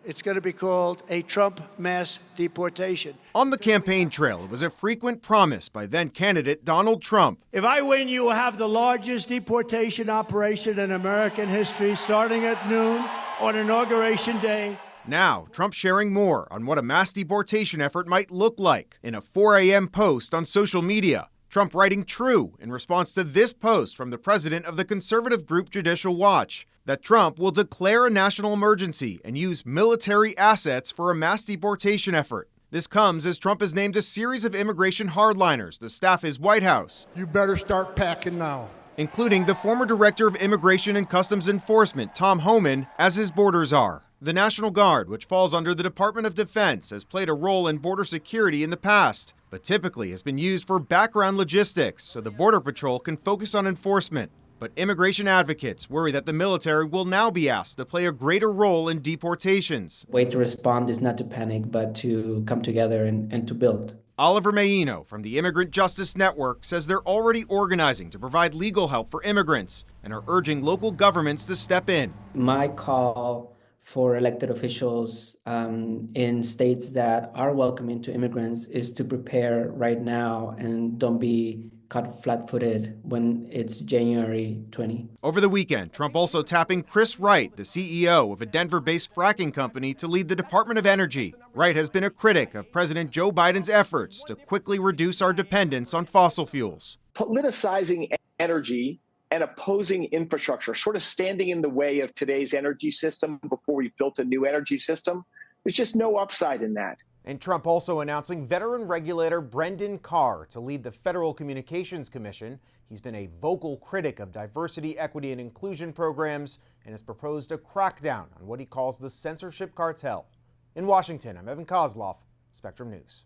It's going to be called a Trump mass deportation. On the campaign trail, it was a frequent promise by then-candidate Donald Trump. If I win, you will have the largest deportation operation in American history, starting at noon on Inauguration Day. Now, Trump sharing more on what a mass deportation effort might look like in a 4 a.m. post on social media. Trump writing true in response to this post from the president of the conservative group Judicial Watch, that Trump will declare a national emergency and use military assets for a mass deportation effort. This comes as Trump has named a series of immigration hardliners to staff his White House. You better start packing now. Including the former director of Immigration and Customs Enforcement, Tom Homan, as his border czar. The National Guard, which falls under the Department of Defense, has played a role in border security in the past, but typically has been used for background logistics so the Border Patrol can focus on enforcement. But immigration advocates worry that the military will now be asked to play a greater role in deportations. The way to respond is not to panic, but to come together and to build. Oliver Maino from the Immigrant Justice Network says they're already organizing to provide legal help for immigrants and are urging local governments to step in. My call for elected officials in states that are welcoming to immigrants is to prepare right now and don't be caught flat-footed when it's January 20. Over the weekend, Trump also tapping Chris Wright, the CEO of a Denver-based fracking company, to lead the Department of Energy. Wright has been a critic of President Joe Biden's efforts to quickly reduce our dependence on fossil fuels. Politicizing energy and opposing infrastructure, sort of standing in the way of today's energy system before we've built a new energy system, there's just no upside in that. And Trump also announcing veteran regulator Brendan Carr to lead the Federal Communications Commission. He's been a vocal critic of diversity, equity, and inclusion programs and has proposed a crackdown on what he calls the censorship cartel. In Washington, I'm Evan Koslof, Spectrum News.